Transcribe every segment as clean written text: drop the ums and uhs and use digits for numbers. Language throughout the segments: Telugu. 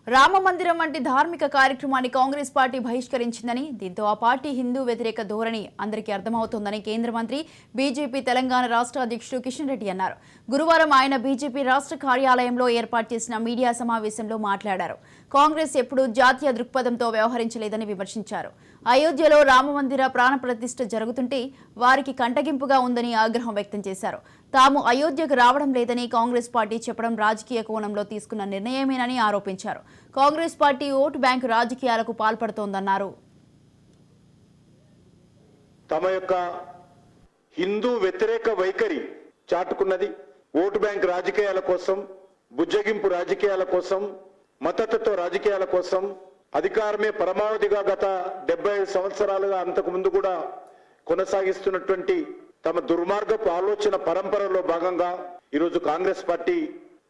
రామ మందిరం వంటి ధార్మిక కార్యక్రమాన్ని కాంగ్రెస్ పార్టీ బహిష్కరించిందని, దీంతో ఆ పార్టీ హిందూ వ్యతిరేక ధోరణి అందరికీ అర్థమవుతోందని కేంద్ర మంత్రి బీజేపీ తెలంగాణ రాష్ట్ర అధ్యక్షుడు కిషన్ రెడ్డి అన్నారు. గురువారం ఆయన బీజేపీ రాష్ట్ర కార్యాలయంలో ఏర్పాటు చేసిన మీడియా సమావేశంలో మాట్లాడారు. కాంగ్రెస్ ఎప్పుడూ జాతీయ దృక్పథంతో వ్యవహరించలేదని విమర్శించారు. అయోధ్యలో రామమందిర ప్రాణప్రతిష్ఠ జరుగుతుంటే వారికి కంటగింపుగా ఉందని ఆగ్రహం వ్యక్తం చేశారు. తాము అయోధ్యకు రావడం లేదని కాంగ్రెస్ పార్టీ చెప్పడం రాజకీయ కోణంలో తీసుకున్న నిర్ణయమేనని ఆరోపించారు. కాంగ్రెస్ పార్టీ ఓటు బ్యాంకు రాజకీయాలకు పాల్పడుతోందన్నారు. తమ యొక్క హిందూ వ్యతిరేక వైఖరి చాటుకున్నది. ఓటు బ్యాంక్ రాజకీయాల కోసం, బుజ్జగింపు రాజకీయాల కోసం, మతతత్వ రాజకీయాల కోసం, అధికారమే పరమావధిగా గత 75 సంవత్సరాలుగా అంతకు ముందు కూడా కొనసాగిస్తున్నటువంటి తమ దుర్మార్గపు ఆలోచన పరంపరలో భాగంగా ఈరోజు కాంగ్రెస్ పార్టీ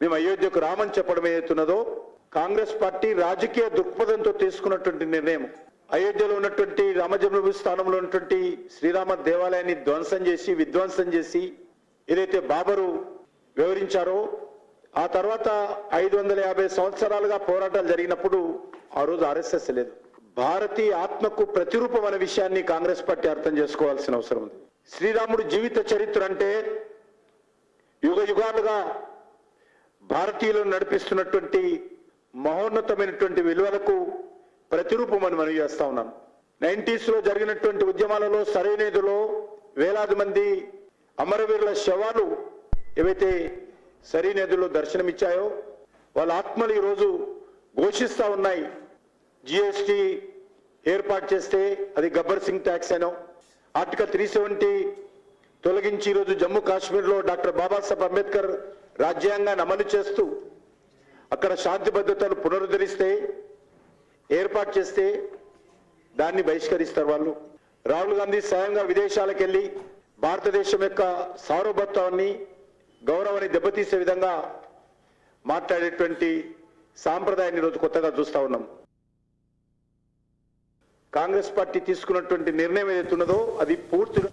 మేము అయోధ్యకు రామని చెప్పడం ఏదైతున్నదో, కాంగ్రెస్ పార్టీ రాజకీయ దృక్పథంతో తీసుకున్నటువంటి నిర్ణయం. అయోధ్యలో ఉన్నటువంటి రామజన్మభూమి స్థానంలో ఉన్నటువంటి శ్రీరామ దేవాలయాన్ని విధ్వంసం చేసి ఏదైతే బాబరు వివరించారో, ఆ తర్వాత 550 సంవత్సరాలుగా పోరాటాలు జరిగినప్పుడు ఆ రోజు ఆర్ఎస్ఎస్ లేదు. భారతీయ ఆత్మకు ప్రతిరూపం అనే విషయాన్ని కాంగ్రెస్ పార్టీ అర్థం చేసుకోవాల్సిన అవసరం ఉంది. శ్రీరాముడి జీవిత చరిత్ర అంటే యుగ యుగాలుగా భారతీయులను నడిపిస్తున్నటువంటి మహోన్నతమైనటువంటి విలువలకు ప్రతిరూపం అని మనం చేస్తా ఉన్నాం. 90s లో జరిగినటువంటి ఉద్యమాలలో సరైనదిలో వేలాది మంది అమరవీరుల శవాలు ఏవైతే సరైనదిలో దర్శనమిచ్చాయో వాళ్ళ ఆత్మలు ఈరోజు ఘోషిస్తా ఉన్నాయి. జిఎస్టీ ఏర్పాటు చేస్తే అది గబ్బర్ సింగ్ ట్యాక్స్ అనో, ఆర్టికల్ 370 తొలగించి ఈరోజు జమ్మూ కాశ్మీర్లో డాక్టర్ బాబాసాహెబ్ అంబేద్కర్ రాజ్యాంగాన్ని అమలు చేస్తూ అక్కడ శాంతి భద్రతలు పునరుద్ధరిస్తే ఏర్పాటు చేస్తే దాన్ని బహిష్కరిస్తారు వాళ్ళు. రాహుల్ గాంధీ స్వయంగా విదేశాలకు వెళ్ళి భారతదేశం యొక్క సార్వభౌమత్వాన్ని, గౌరవాన్ని దెబ్బతీసే విధంగా మాట్లాడేటువంటి సాంప్రదాయాన్ని ఈరోజు కొత్తగా చూస్తా ఉన్నాం. కాంగ్రెస్ పార్టీ తీసుకున్నటువంటి నిర్ణయం ఏదైతే ఉన్నదో అది పూర్తిగా